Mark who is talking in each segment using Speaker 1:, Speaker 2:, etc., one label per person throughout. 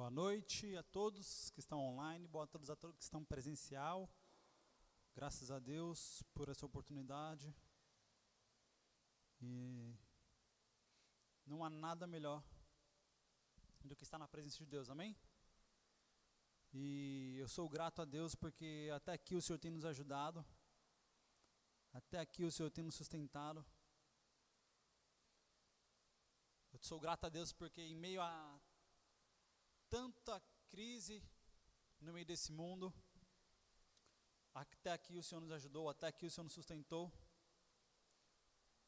Speaker 1: Boa noite a todos que estão online, boa noite a todos que estão presencial. Graças a Deus por essa oportunidade. E não há nada melhor do que estar na presença de Deus, amém? E eu sou grato a Deus porque até aqui o Senhor tem nos ajudado, até aqui o Senhor tem nos sustentado. Eu sou grato a Deus porque em meio a tanta crise no meio desse mundo, até aqui o Senhor nos ajudou, até aqui o Senhor nos sustentou.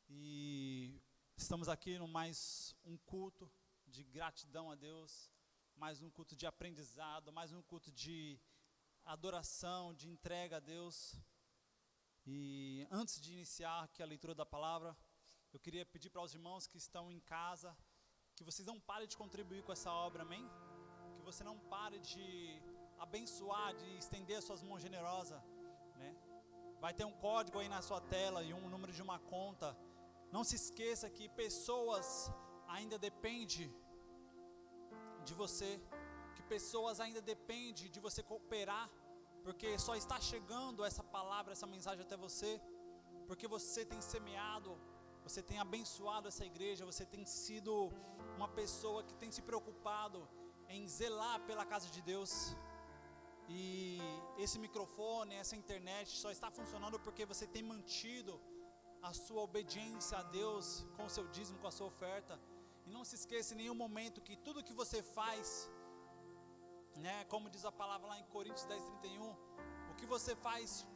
Speaker 1: E estamos aqui no mais um culto de gratidão a Deus, mais um culto de aprendizado, mais um culto de adoração, de entrega a Deus. E antes de iniciar aqui a leitura da palavra, eu queria pedir para os irmãos que estão em casa, que vocês não parem de contribuir com essa obra, amém? Que você não pare de abençoar, de estender as suas mãos generosas, né? Vai ter um código aí na sua tela e um número de uma conta. Não se esqueça que pessoas ainda dependem de você, que pessoas ainda dependem de você cooperar, porque só está chegando essa palavra, essa mensagem até você, porque você tem semeado, você tem abençoado essa igreja, você tem sido uma pessoa que tem se preocupado em zelar pela casa de Deus. E esse microfone, essa internet só está funcionando porque você tem mantido a sua obediência a Deus com o seu dízimo, com a sua oferta. E não se esqueça em nenhum momento que tudo que você faz, né, como diz a palavra lá em Coríntios 10:31, o que você faz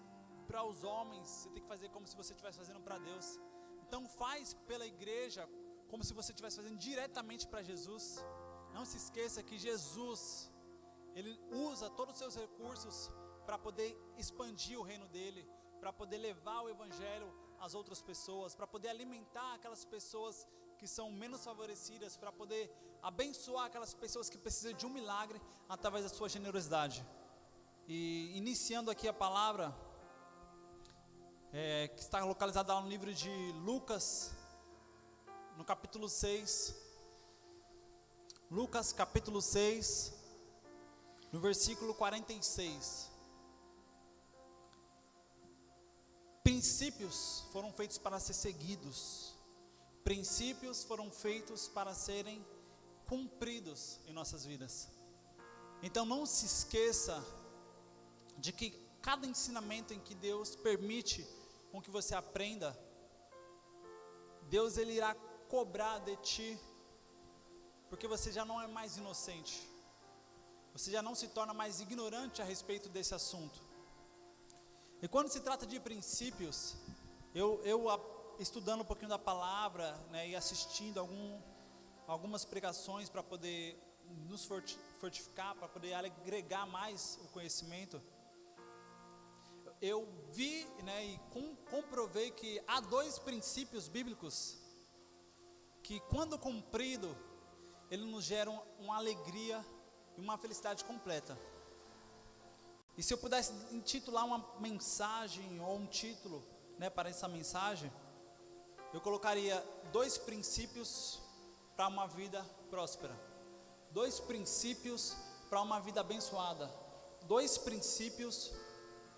Speaker 1: para os homens, você tem que fazer como se você estivesse fazendo para Deus. Então faz pela igreja como se você estivesse fazendo diretamente para Jesus. Não se esqueça que Jesus, Ele usa todos os seus recursos para poder expandir o reino dEle, para poder levar o Evangelho às outras pessoas, para poder alimentar aquelas pessoas que são menos favorecidas, para poder abençoar aquelas pessoas que precisam de um milagre através da sua generosidade. E iniciando aqui a palavra, que está localizada lá no livro de Lucas, no capítulo 6, Lucas capítulo 6, no versículo 46. Princípios foram feitos para ser seguidos, princípios foram feitos para serem cumpridos em nossas vidas. Então não se esqueça de que cada ensinamento em que Deus permite com que você aprenda, Deus Ele irá cobrar de ti, porque você já não é mais inocente, você já não se torna mais ignorante a respeito desse assunto. E quando se trata de princípios, eu estudando um pouquinho da palavra, né, e assistindo algumas pregações para poder nos fortificar, para poder agregar mais o conhecimento, eu vi, né, e comprovei que há dois princípios bíblicos que, quando cumprido, ele nos gera uma alegria e uma felicidade completa. E se eu pudesse intitular uma mensagem ou um título, né, para essa mensagem, eu colocaria 2 princípios para uma vida próspera, 2 princípios para uma vida abençoada, 2 princípios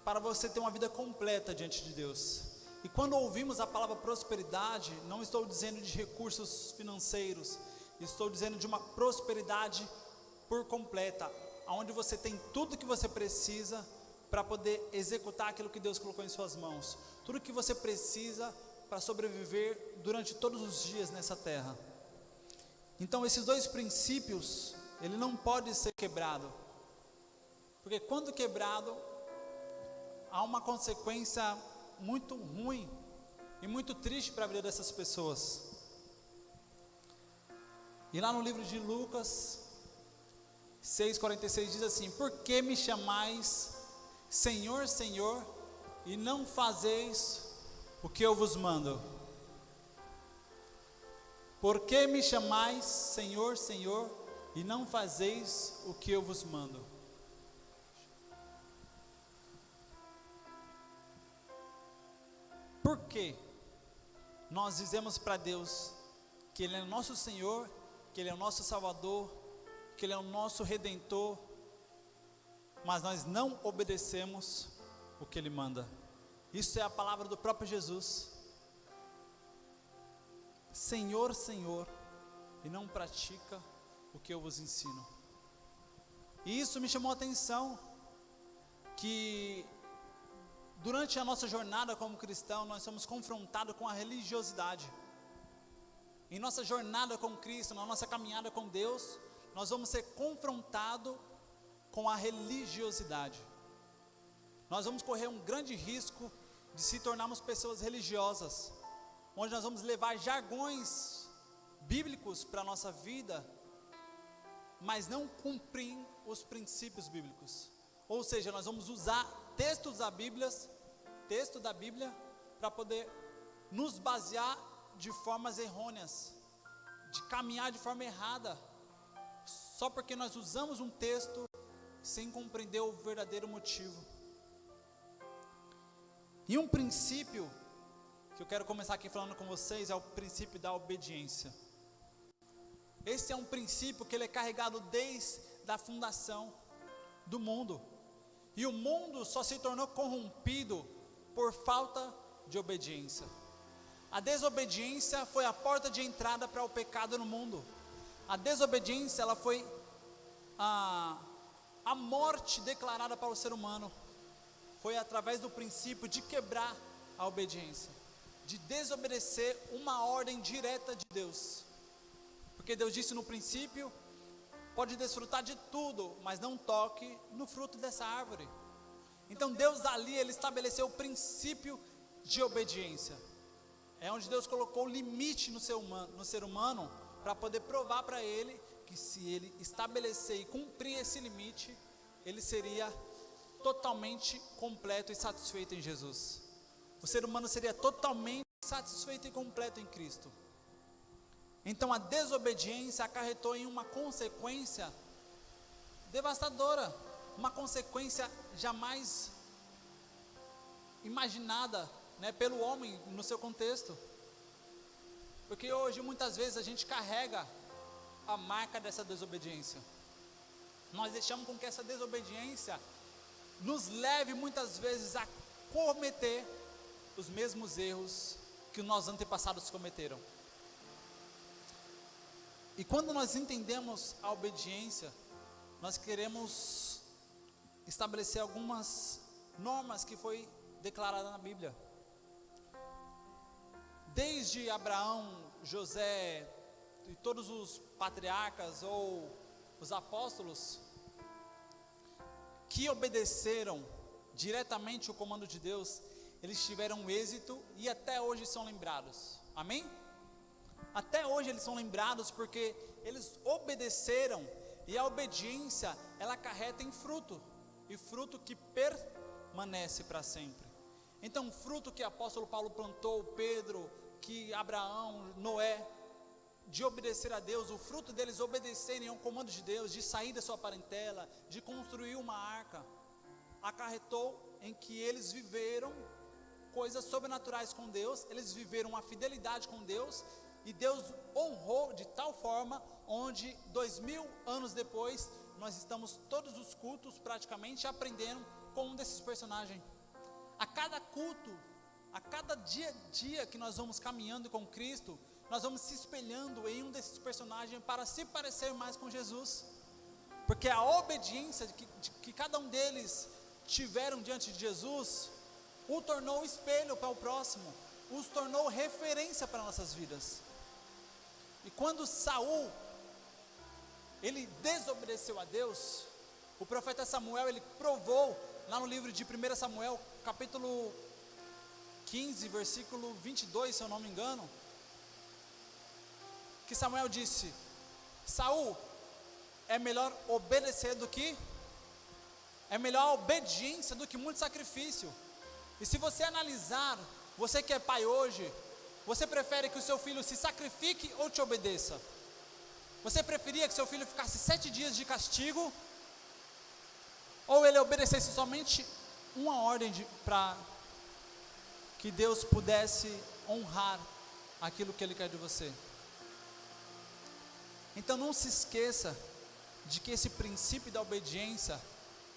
Speaker 1: para você ter uma vida completa diante de Deus. E quando ouvimos a palavra prosperidade, não estou dizendo de recursos financeiros, estou dizendo de uma prosperidade por completa, onde você tem tudo que você precisa para poder executar aquilo que Deus colocou em suas mãos, tudo que você precisa para sobreviver durante todos os dias nessa terra. Então esses 2 princípios, ele não pode ser quebrado, porque quando quebrado, há uma consequência muito ruim e muito triste para a vida dessas pessoas. E lá no livro de Lucas 6,46 diz assim: por que me chamais Senhor, Senhor, e não fazeis o que eu vos mando? Por que me chamais Senhor, Senhor, e não fazeis o que eu vos mando? Por que nós dizemos para Deus que Ele é o nosso Senhor, que Ele é o nosso Salvador, que Ele é o nosso Redentor, mas nós não obedecemos o que Ele manda. Isso é a palavra do próprio Jesus. Senhor, Senhor, e não pratica o que eu vos ensino. E isso me chamou a atenção, que durante a nossa jornada como cristão, nós somos confrontados com a religiosidade. Em nossa jornada com Cristo, na nossa caminhada com Deus, nós vamos ser confrontados com a religiosidade. Nós vamos correr um grande risco de se tornarmos pessoas religiosas, onde nós vamos levar jargões bíblicos para a nossa vida, mas não cumprir os princípios bíblicos. Ou seja, nós vamos usar texto da Bíblia, para poder nos basear de formas errôneas, de caminhar de forma errada, só porque nós usamos um texto sem compreender o verdadeiro motivo. E um princípio que eu quero começar aqui falando com vocês é o princípio da obediência. Esse é um princípio que ele é carregado desde a fundação do mundo. E o mundo só se tornou corrompido por falta de obediência. A desobediência foi a porta de entrada para o pecado no mundo. A desobediência, ela foi a morte declarada para o ser humano. Foi através do princípio de quebrar a obediência, de desobedecer uma ordem direta de Deus. Porque Deus disse no princípio: pode desfrutar de tudo, mas não toque no fruto dessa árvore. Então Deus ali, Ele estabeleceu o princípio de obediência. É onde Deus colocou o limite no ser humano, para poder provar para ele que se ele estabelecer e cumprir esse limite, ele seria totalmente completo e satisfeito em Jesus. O ser humano seria totalmente satisfeito e completo em Cristo. Então a desobediência acarretou em uma consequência devastadora, uma consequência jamais imaginada, pelo homem no seu contexto. Porque hoje muitas vezes a gente carrega a marca dessa desobediência. Nós deixamos com que essa desobediência nos leve muitas vezes a cometer os mesmos erros que os nossos antepassados cometeram. E quando nós entendemos a obediência, nós queremos estabelecer algumas normas que foi declarada na Bíblia. Desde Abraão, José e todos os patriarcas ou os apóstolos que obedeceram diretamente o comando de Deus, eles tiveram êxito e até hoje são lembrados. Amém? Até hoje eles são lembrados porque eles obedeceram, e a obediência, ela acarreta em fruto, e fruto que permanece para sempre. Então o fruto que o apóstolo Paulo plantou, Pedro, que Abraão, Noé, de obedecer a Deus, o fruto deles obedecerem ao comando de Deus, de sair da sua parentela, de construir uma arca, acarretou em que eles viveram coisas sobrenaturais com Deus, eles viveram uma fidelidade com Deus, e Deus honrou de tal forma, onde 2000 anos depois, nós estamos todos os cultos praticamente aprendendo com um desses personagens. A cada culto, a cada dia que nós vamos caminhando com Cristo, nós vamos se espelhando em um desses personagens para se parecer mais com Jesus. Porque a obediência que cada um deles tiveram diante de Jesus, o tornou espelho para o próximo, os tornou referência para nossas vidas. E quando Saul, ele desobedeceu a Deus, o profeta Samuel, ele provou, lá no livro de 1 Samuel, capítulo 15, versículo 22, se eu não me engano, que Samuel disse: Saul, é melhor obedecer do que, é melhor a obediência do que muito sacrifício. E se você analisar, você que é pai hoje, você prefere que o seu filho se sacrifique ou te obedeça? Você preferia que seu filho ficasse 7 dias de castigo, ou ele obedecesse somente uma ordem para que Deus pudesse honrar aquilo que Ele quer de você? Então não se esqueça de que esse princípio da obediência,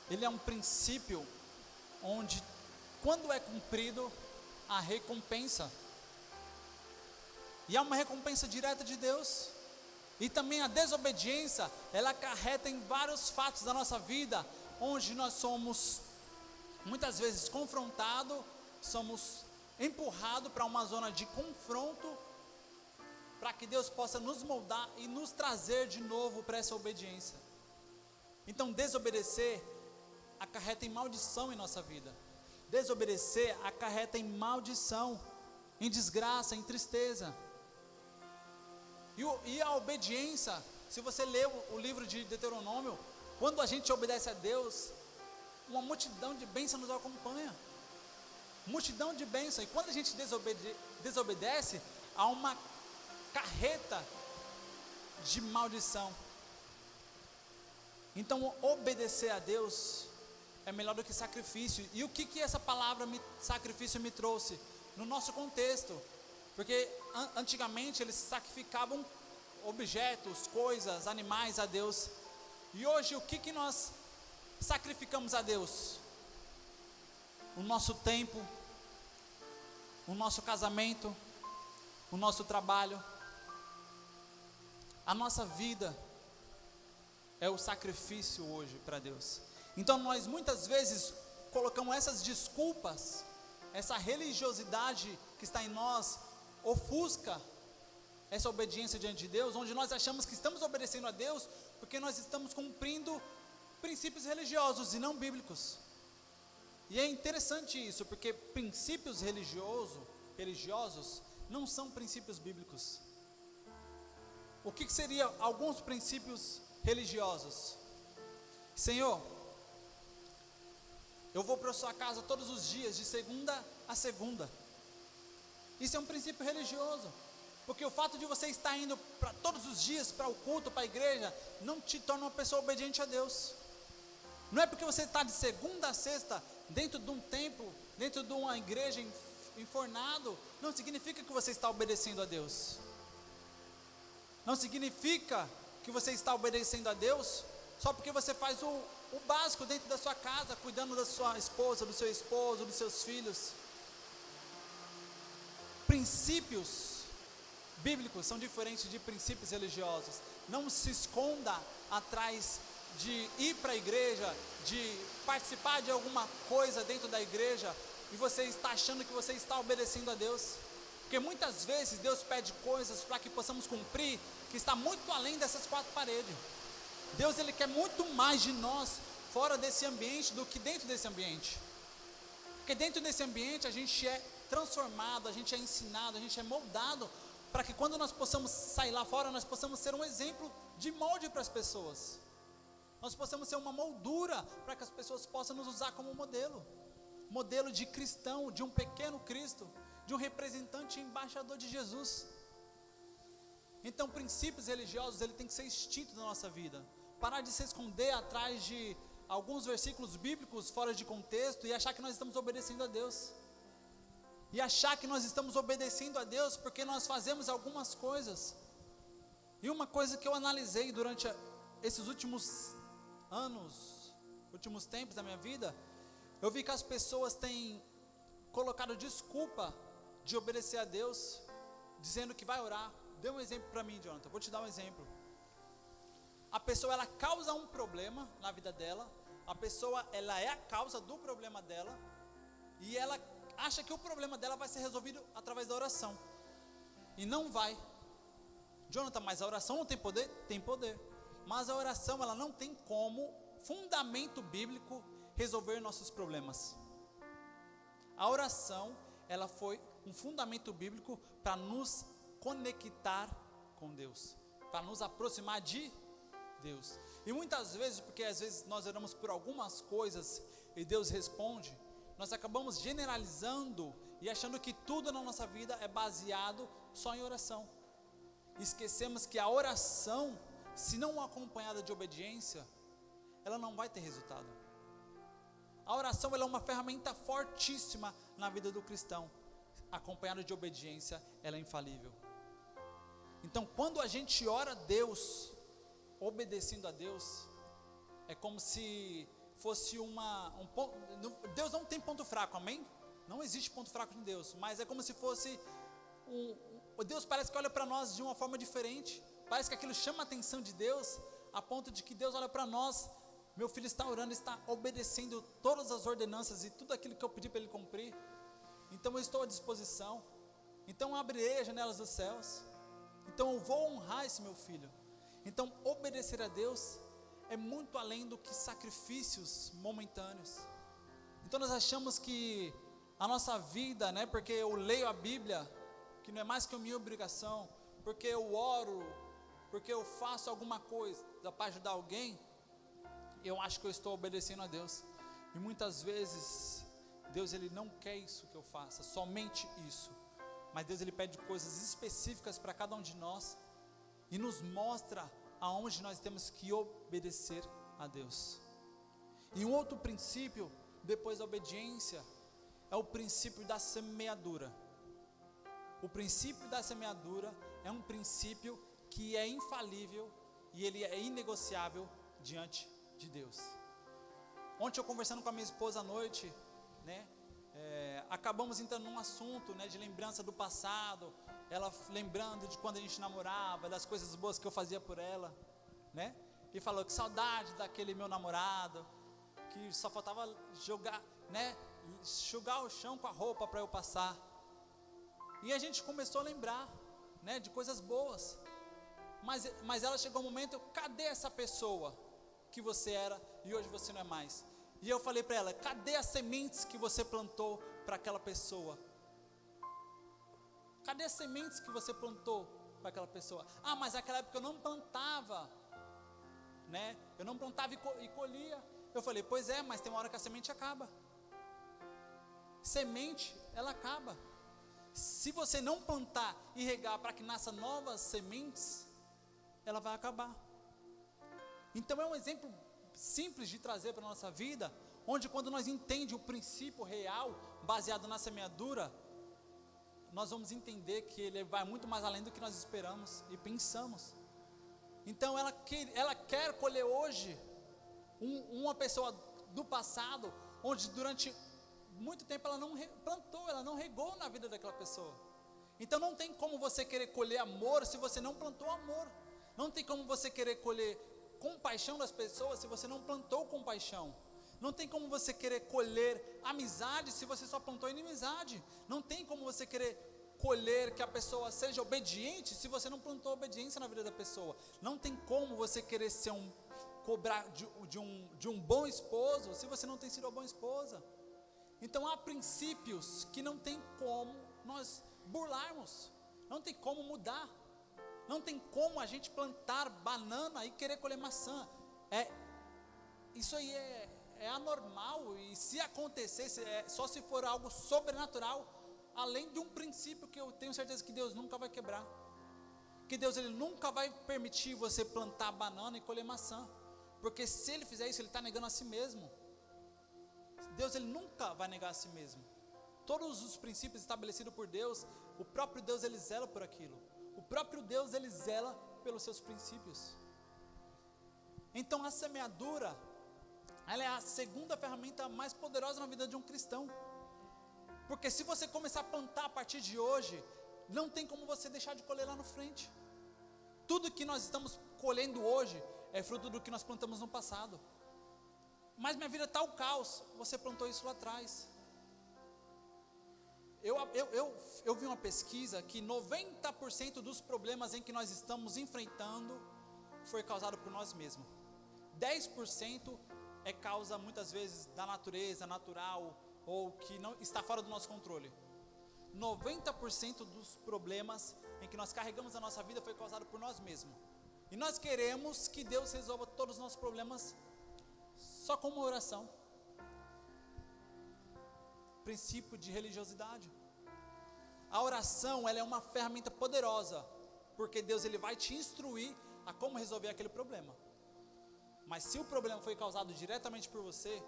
Speaker 1: ele é um princípio onde, quando é cumprido, há recompensa. E há uma recompensa direta de Deus. E também a desobediência, ela acarreta em vários fatos da nossa vida, onde nós somos muitas vezes confrontados, somos empurrados para uma zona de confronto, para que Deus possa nos moldar e nos trazer de novo para essa obediência. Então desobedecer acarreta em maldição em nossa vida. Desobedecer acarreta em maldição, em desgraça, em tristeza. E a obediência, se você ler o livro de Deuteronômio, quando a gente obedece a Deus, uma multidão de bênçãos nos acompanha. Multidão de bênçãos. E quando a gente desobedece, há uma carreta de maldição. Então obedecer a Deus é melhor do que sacrifício. E o que essa palavra sacrifício me trouxe? No nosso contexto, porque antigamente eles sacrificavam objetos, coisas, animais a Deus. E hoje o que nós sacrificamos a Deus? O nosso tempo, o nosso casamento, o nosso trabalho, a nossa vida é o sacrifício hoje para Deus. Então nós muitas vezes colocamos essas desculpas, essa religiosidade que está em nós, ofusca essa obediência diante de Deus, onde nós achamos que estamos obedecendo a Deus, porque nós estamos cumprindo princípios religiosos e não bíblicos. E é interessante isso, porque princípios religiosos não são princípios bíblicos. O que seria alguns princípios religiosos? Senhor, eu vou para a sua casa todos os dias, de segunda a segunda. Isso é um princípio religioso, porque o fato de você estar indo todos os dias para o culto, para a igreja, não te torna uma pessoa obediente a Deus. Não é porque você está de segunda a sexta dentro de um templo, dentro de uma igreja enfornado, não significa que você está obedecendo a Deus. Não significa que você está obedecendo a Deus só porque você faz o básico dentro da sua casa, cuidando da sua esposa, do seu esposo, dos seus filhos. Princípios bíblicos são diferentes de princípios religiosos. Não se esconda atrás de ir para a igreja, de participar de alguma coisa dentro da igreja, e você está achando que você está obedecendo a Deus. Porque muitas vezes Deus pede coisas para que possamos cumprir, que está muito além dessas quatro paredes. Deus, Ele quer muito mais de nós fora desse ambiente do que dentro desse ambiente. Porque dentro desse ambiente a gente é transformado, a gente é ensinado, a gente é moldado, para que quando nós possamos sair lá fora, nós possamos ser um exemplo de molde para as pessoas. Nós possamos ser uma moldura para que as pessoas possam nos usar como modelo. Modelo de cristão, de um pequeno Cristo, de um representante e embaixador de Jesus. Então princípios religiosos, ele tem que ser extinto da nossa vida. Parar de se esconder atrás de alguns versículos bíblicos fora de contexto e achar que nós estamos obedecendo a Deus. E achar que nós estamos obedecendo a Deus porque nós fazemos algumas coisas. E uma coisa que eu analisei durante esses últimos anos, últimos tempos da minha vida, eu vi que as pessoas têm colocado desculpa de obedecer a Deus, dizendo que vai orar. Dê um exemplo para mim, Jonathan, vou te dar um exemplo. A pessoa, ela causa um problema na vida dela, a pessoa, ela é a causa do problema dela, e ela acha que o problema dela vai ser resolvido através da oração, e não vai. Jonathan, mas a oração não tem poder? Tem poder, mas a oração, ela não tem como fundamento bíblico resolver nossos problemas. A oração, ela foi um fundamento bíblico para nos conectar com Deus, para nos aproximar de Deus. E muitas vezes, porque às vezes nós oramos por algumas coisas e Deus responde, nós acabamos generalizando e achando que tudo na nossa vida é baseado só em oração. Esquecemos que a oração, se não acompanhada de obediência, ela não vai ter resultado. A oração, ela é uma ferramenta fortíssima na vida do cristão. Acompanhada de obediência, ela é infalível. Então, quando a gente ora a Deus, obedecendo a Deus, é como se fosse um ponto. Deus não tem ponto fraco, amém? Não existe ponto fraco em Deus, mas é como se fosse Deus parece que olha para nós de uma forma diferente. Parece que aquilo chama a atenção de Deus, a ponto de que Deus olha para nós: meu filho está orando, está obedecendo todas as ordenanças e tudo aquilo que eu pedi para ele cumprir, então eu estou à disposição, então abrirei as janelas dos céus, então eu vou honrar esse meu filho. Então obedecer a Deus é muito além do que sacrifícios momentâneos. Então nós achamos que a nossa vida, né, porque eu leio a Bíblia, que não é mais que a minha obrigação, porque eu oro, porque eu faço alguma coisa para ajudar alguém, eu acho que eu estou obedecendo a Deus. E muitas vezes Deus ele não quer isso que eu faça, somente isso, mas Deus ele pede coisas específicas para cada um de nós e nos mostra aonde nós temos que obedecer a Deus. E um outro princípio depois da obediência é o princípio da semeadura. O princípio da semeadura é um princípio que é infalível e ele é inegociável diante de Deus. Ontem eu conversando com a minha esposa à noite, né, acabamos entrando num assunto, né, de lembrança do passado, ela lembrando de quando a gente namorava, das coisas boas que eu fazia por ela, né, e falou que saudade daquele meu namorado, que só faltava jogar, né, enxugar o chão com a roupa para eu passar. E a gente começou a lembrar, né, de coisas boas, mas ela chegou um momento: cadê essa pessoa que você era e hoje você não é mais? E eu falei para ela: cadê as sementes que você plantou para aquela pessoa? Cadê as sementes que você plantou para aquela pessoa? Ah, mas naquela época eu não plantava, né? Eu não plantava e colhia. Eu falei: pois é, mas tem uma hora que a semente acaba. Semente, ela acaba. Se você não plantar e regar para que nasça novas sementes, ela vai acabar. Então é um exemplo simples de trazer para a nossa vida, onde quando nós entendemos o princípio real, baseado na semeadura, nós vamos entender que ele vai muito mais além do que nós esperamos e pensamos. Então ela quer colher hoje uma pessoa do passado, onde durante muito tempo ela não plantou, ela não regou na vida daquela pessoa. Então não tem como você querer colher amor se você não plantou amor. Não tem como você querer colher compaixão das pessoas se você não plantou compaixão. Não tem como você querer colher amizade se você só plantou inimizade. Não tem como você querer colher que a pessoa seja obediente se você não plantou obediência na vida da pessoa. Não tem como você querer cobrar de um bom esposo se você não tem sido uma boa esposa. Então há princípios que não tem como nós burlarmos, não tem como mudar, não tem como a gente plantar banana e querer colher maçã. Isso aí é anormal, e se acontecesse, só se for algo sobrenatural, além de um princípio que eu tenho certeza que Deus nunca vai quebrar, que Deus ele nunca vai permitir você plantar banana e colher maçã, porque se ele fizer isso, ele está negando a si mesmo. Deus ele nunca vai negar a si mesmo. Todos os princípios estabelecidos por Deus, o próprio Deus ele zela por aquilo. O próprio Deus ele zela pelos seus princípios. Então a semeadura, ela é a segunda ferramenta mais poderosa na vida de um cristão. Porque se você começar a plantar a partir de hoje, não tem como você deixar de colher lá na frente. Tudo que nós estamos colhendo hoje é fruto do que nós plantamos no passado. Mas minha vida está o caos, você plantou isso lá atrás. Eu vi uma pesquisa que 90% dos problemas em que nós estamos enfrentando foi causado por nós mesmos. 10% é causa muitas vezes da natureza, natural, ou que não está fora do nosso controle. 90% dos problemas em que nós carregamos a nossa vida foi causado por nós mesmos. E nós queremos que Deus resolva todos os nossos problemas só com uma oração. Princípio de religiosidade. A oração, ela é uma ferramenta poderosa, porque Deus ele vai te instruir a como resolver aquele problema. Mas se o problema foi causado diretamente por você,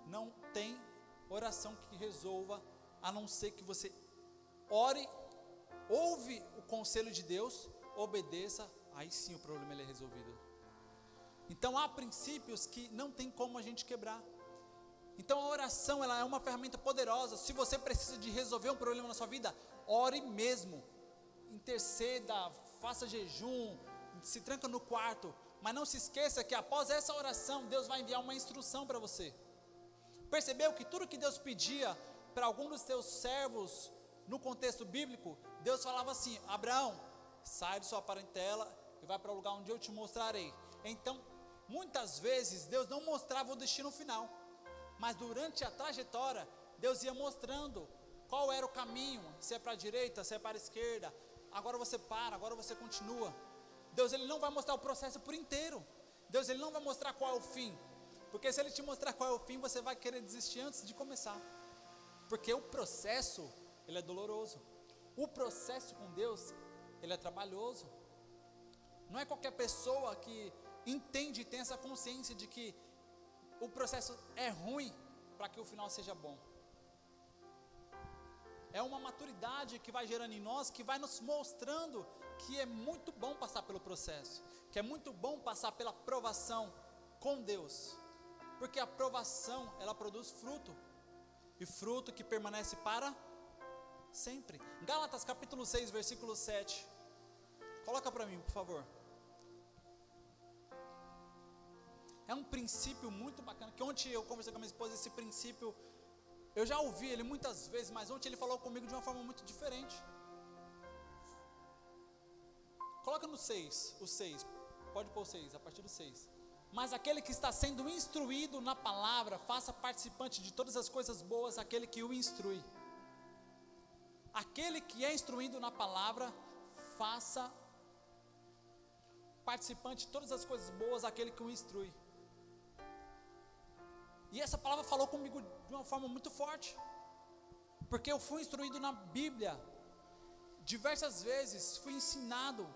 Speaker 1: não tem oração que resolva, a não ser que você ore, ouve o conselho de Deus, obedeça, aí sim o problema ele é resolvido. Então há princípios que não tem como a gente quebrar. Então a oração, ela é uma ferramenta poderosa. Se você precisa de resolver um problema na sua vida, ore mesmo, interceda, faça jejum, se tranca no quarto, mas não se esqueça que após essa oração, Deus vai enviar uma instrução para você. Percebeu que tudo que Deus pedia para algum dos seus servos, no contexto bíblico, Deus falava assim: Abraão, sai de sua parentela e vai para o lugar onde eu te mostrarei. Então, muitas vezes, Deus não mostrava o destino final, mas durante a trajetória, Deus ia mostrando qual era o caminho, se é para a direita, se é para a esquerda, agora você para, agora você continua. Deus, ele não vai mostrar o processo por inteiro. Deus, ele não vai mostrar qual é o fim, porque se ele te mostrar qual é o fim, você vai querer desistir antes de começar, porque o processo, ele é doloroso. O processo com Deus, ele é trabalhoso. Não é qualquer pessoa que entende e tem essa consciência de que o processo é ruim para que o final seja bom. É uma maturidade que vai gerando em nós, que vai nos mostrando que é muito bom passar pelo processo, que é muito bom passar pela provação com Deus, porque a provação, ela produz fruto, e fruto que permanece para sempre. Gálatas capítulo 6, versículo 7, coloca para mim, por favor. É um princípio muito bacana, que ontem eu conversei com a minha esposa, esse princípio, eu já ouvi ele muitas vezes, mas ontem ele falou comigo de uma forma muito diferente. Coloca no 6, o 6, pode pôr o 6, a partir do 6. Mas aquele que está sendo instruído na palavra, faça participante de todas as coisas boas aquele que o instrui. Aquele que é instruído na palavra, faça participante de todas as coisas boas aquele que o instrui. E essa palavra falou comigo de uma forma muito forte, porque eu fui instruído na Bíblia, diversas vezes fui ensinado,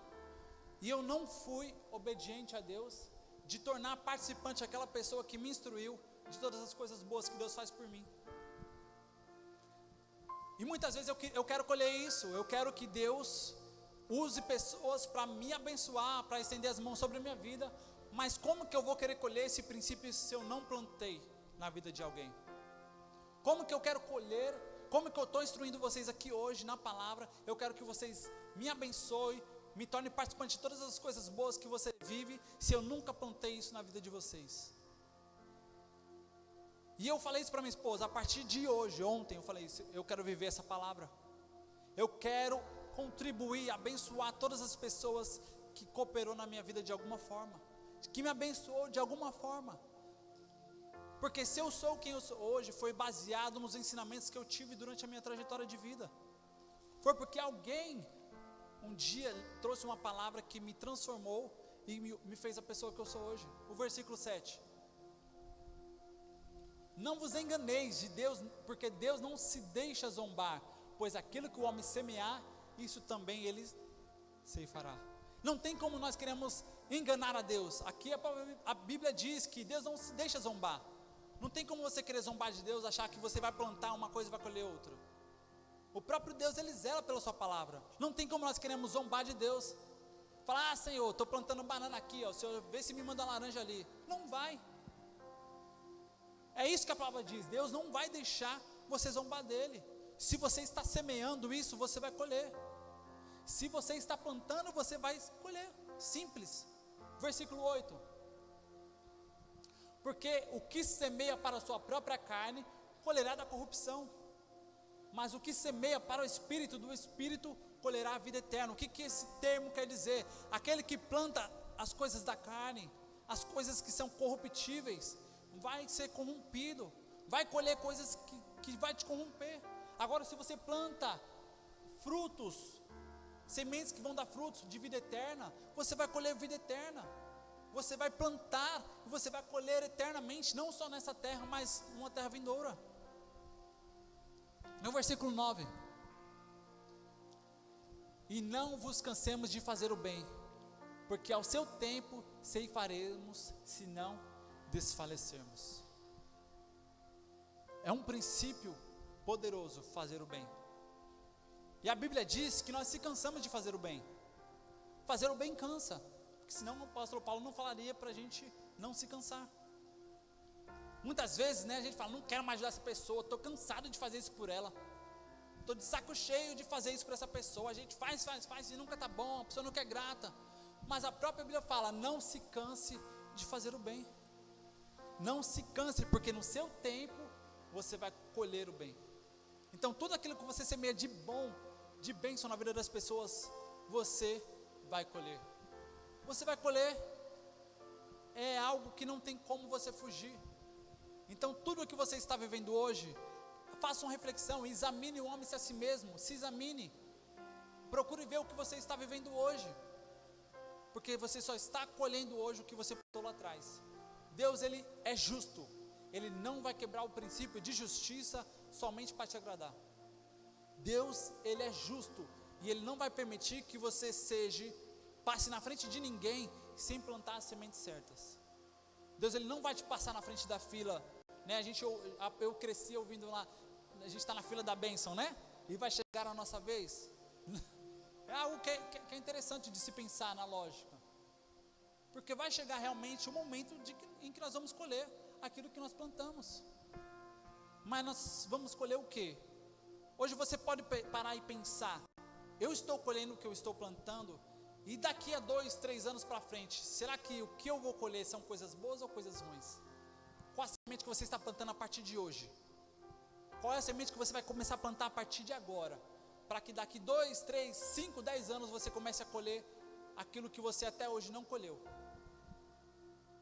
Speaker 1: e eu não fui obediente a Deus, de tornar participante aquela pessoa que me instruiu, de todas as coisas boas que Deus faz por mim. E muitas vezes eu quero colher isso, eu quero que Deus use pessoas para me abençoar, para estender as mãos sobre a minha vida, mas como que eu vou querer colher esse princípio se eu não plantei na vida de alguém? Como que eu quero colher? Como que eu estou instruindo vocês aqui hoje na palavra? Eu quero que vocês me abençoem, me tornem participante de todas as coisas boas que você vive, se eu nunca plantei isso na vida de vocês. E eu falei isso para minha esposa, a partir de hoje, ontem eu falei isso, eu quero viver essa palavra, eu quero contribuir, abençoar todas as pessoas que cooperou na minha vida de alguma forma, que me abençoou de alguma forma, porque se eu sou quem eu sou hoje, foi baseado nos ensinamentos que eu tive durante a minha trajetória de vida, foi porque alguém um dia trouxe uma palavra que me transformou e me fez a pessoa que eu sou hoje. O versículo 7, não vos enganeis de Deus, porque Deus não se deixa zombar, pois aquilo que o homem semear, isso também ele ceifará. Não tem como nós queremos enganar a Deus. Aqui a Bíblia diz que Deus não se deixa zombar. Não tem como você querer zombar de Deus, achar que você vai plantar uma coisa e vai colher outra. O próprio Deus, ele zela pela sua palavra. Não tem como nós queremos zombar de Deus, falar: Senhor, estou plantando banana aqui, ó, Senhor, vê se me manda laranja ali. Não vai. É isso que a palavra diz, Deus não vai deixar você zombar dele. Se você está semeando isso, você vai colher. Se você está plantando, você vai colher. Simples. Versículo 8, porque o que semeia para a sua própria carne, colherá da corrupção, mas o que semeia para o Espírito, do Espírito colherá a vida eterna. O que esse termo quer dizer? Aquele que planta as coisas da carne, as coisas que são corruptíveis, vai ser corrompido, vai colher coisas que vai te corromper. Agora, se você planta frutos, sementes que vão dar frutos de vida eterna, você vai colher vida eterna. Você vai plantar e você vai colher eternamente, não só nessa terra, mas numa terra vindoura. No versículo 9, e não vos cansemos de fazer o bem, porque ao seu tempo ceifaremos, se não desfalecermos. É um princípio poderoso fazer o bem, e a Bíblia diz que nós se cansamos de fazer o bem. Fazer o bem cansa, porque senão o apóstolo Paulo não falaria para a gente não se cansar. Muitas vezes, né, a gente fala, não quero mais ajudar essa pessoa, estou cansado de fazer isso por ela, estou de saco cheio de fazer isso para essa pessoa, a gente faz e nunca está bom, a pessoa nunca é grata. Mas a própria Bíblia fala, não se canse de fazer o bem. Não se canse, porque no seu tempo você vai colher o bem. Então tudo aquilo que você semeia de bom, de bênção na vida das pessoas, você vai colher. Você vai colher, é algo que não tem como você fugir. Então tudo o que você está vivendo hoje, faça uma reflexão, examine o homem a si mesmo, se examine, procure ver o que você está vivendo hoje, porque você só está colhendo hoje o que você plantou lá atrás. Deus, Ele é justo, Ele não vai quebrar o princípio de justiça somente para te agradar. Deus, Ele é justo, e Ele não vai permitir que você passe na frente de ninguém, sem plantar as sementes certas. Deus, Ele não vai te passar na frente da fila, né? Eu cresci ouvindo lá, a gente está na fila da bênção, né? E vai chegar a nossa vez. É algo que é interessante de se pensar na lógica, porque vai chegar realmente o momento em que nós vamos colher aquilo que nós plantamos. Mas nós vamos colher o quê? Hoje você pode parar e pensar, eu estou colhendo o que eu estou plantando, e daqui a 2, 3 anos para frente, será que o que eu vou colher são coisas boas ou coisas ruins? Qual a semente que você está plantando a partir de hoje? Qual é a semente que você vai começar a plantar a partir de agora? Para que daqui 2, 3, 5, 10 anos você comece a colher aquilo que você até hoje não colheu.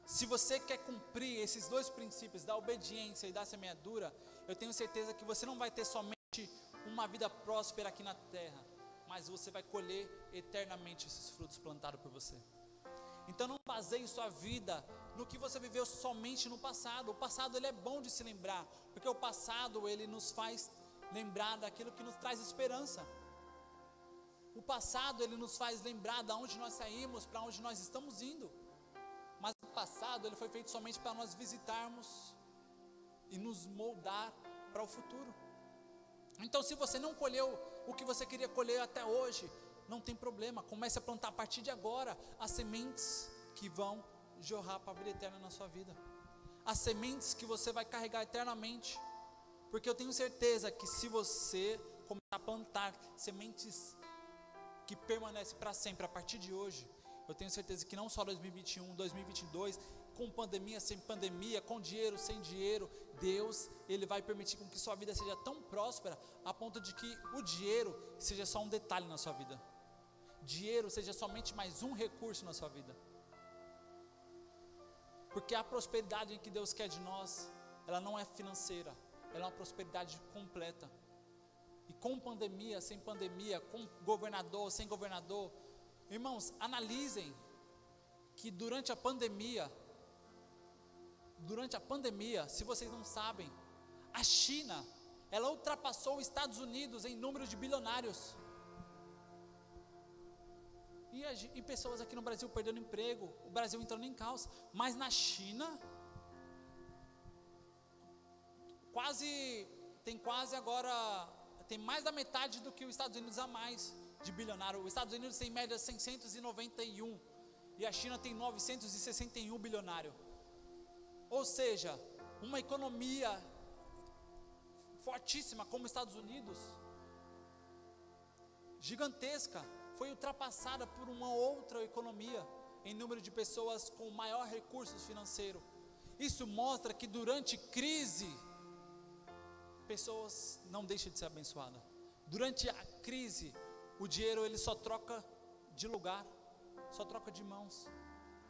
Speaker 1: Se você quer cumprir esses 2 princípios, da obediência e da semeadura, eu tenho certeza que você não vai ter somente uma vida próspera aqui na terra, mas você vai colher eternamente esses frutos plantados por você. Então não baseie sua vida no que você viveu somente no passado. O passado, ele é bom de se lembrar, porque o passado, ele nos faz lembrar daquilo que nos traz esperança. O passado, ele nos faz lembrar de onde nós saímos, para onde nós estamos indo. Mas o passado, ele foi feito somente para nós visitarmos e nos moldar para o futuro. Então, se você não colheu o que você queria colher até hoje, não tem problema, comece a plantar a partir de agora as sementes que vão jorrar para a vida eterna na sua vida, as sementes que você vai carregar eternamente, porque eu tenho certeza que se você começar a plantar sementes que permanecem para sempre a partir de hoje, eu tenho certeza que não só 2021, 2022, com pandemia, sem pandemia, com dinheiro, sem dinheiro, Deus, Ele vai permitir com que sua vida seja tão próspera, a ponto de que o dinheiro seja só um detalhe na sua vida, dinheiro seja somente mais um recurso na sua vida, porque a prosperidade que Deus quer de nós, ela não é financeira, ela é uma prosperidade completa. E com pandemia, sem pandemia, com governador, sem governador, irmãos, analisem que durante a pandemia, se vocês não sabem, a China, ela ultrapassou os Estados Unidos em número de bilionários. E pessoas aqui no Brasil perdendo emprego, o Brasil entrando em caos. Mas na China, tem mais da metade do que os Estados Unidos a mais de bilionário. Os Estados Unidos tem em média 691 e a China tem 961 bilionário. Ou seja, uma economia fortíssima como os Estados Unidos, gigantesca, foi ultrapassada por uma outra economia em número de pessoas com maior recursos financeiros. Isso mostra que durante crise, pessoas não deixam de ser abençoadas. Durante a crise, o dinheiro ele só troca de lugar, só troca de mãos.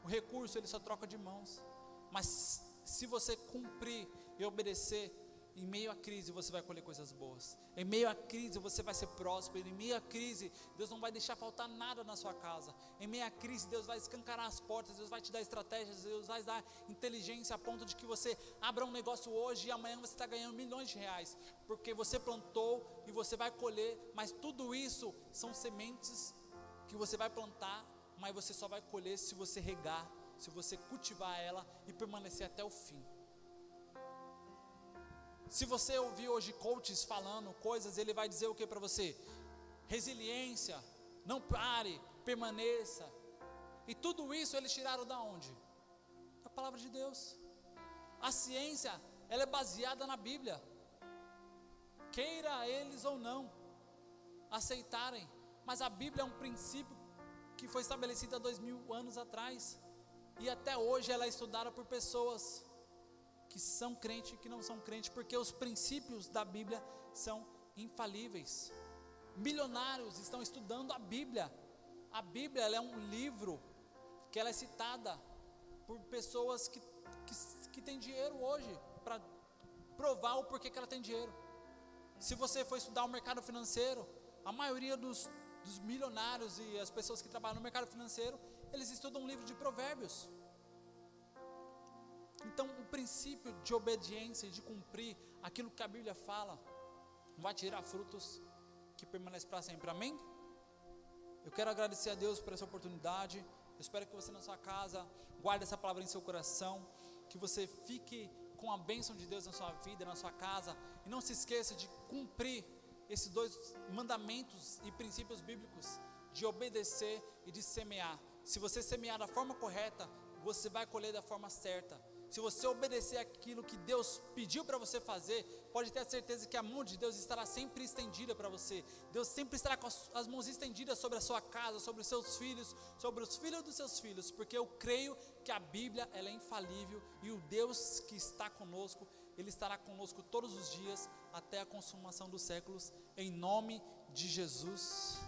Speaker 1: O recurso ele só troca de mãos. Mas se você cumprir e obedecer, em meio à crise você vai colher coisas boas. Em meio à crise você vai ser próspero. Em meio à crise Deus não vai deixar faltar nada na sua casa. Em meio à crise Deus vai escancarar as portas, Deus vai te dar estratégias, Deus vai dar inteligência a ponto de que você abra um negócio hoje e amanhã você está ganhando milhões de reais, porque você plantou e você vai colher. Mas tudo isso são sementes que você vai plantar, mas você só vai colher se você regar, se você cultivar ela e permanecer até o fim. Se você ouvir hoje coaches falando coisas, ele vai dizer o que para você? Resiliência, não pare, permaneça. E tudo isso eles tiraram da onde? Da palavra de Deus. A ciência, ela é baseada na Bíblia. Queira eles ou não aceitarem, mas a Bíblia é um princípio que foi estabelecido há 2000 anos atrás, e até hoje ela é estudada por pessoas que são crentes e que não são crentes, porque os princípios da Bíblia são infalíveis. Milionários estão estudando a Bíblia. A Bíblia, ela é um livro que ela é citada por pessoas que têm dinheiro hoje, para provar o porquê que ela tem dinheiro. Se você for estudar o mercado financeiro, a maioria dos milionários e as pessoas que trabalham no mercado financeiro, eles estudam um livro de provérbios. Então, o princípio de obediência e de cumprir aquilo que a Bíblia fala, vai tirar frutos que permanecem para sempre, amém? Eu quero agradecer a Deus por essa oportunidade. Eu espero que você na sua casa guarde essa palavra em seu coração, que você fique com a bênção de Deus na sua vida, na sua casa, e não se esqueça de cumprir esses 2 mandamentos e princípios bíblicos, de obedecer e de semear. Se você semear da forma correta, você vai colher da forma certa. Se você obedecer aquilo que Deus pediu para você fazer, pode ter a certeza que a mão de Deus estará sempre estendida para você. Deus sempre estará com as mãos estendidas sobre a sua casa, sobre os seus filhos, sobre os filhos dos seus filhos, porque eu creio que a Bíblia, ela é infalível, e o Deus que está conosco, Ele estará conosco todos os dias, até a consumação dos séculos, em nome de Jesus,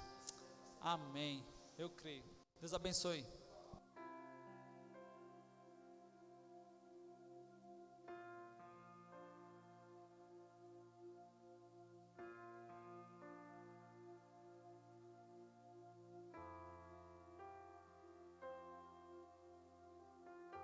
Speaker 1: amém. Eu creio. Deus abençoe.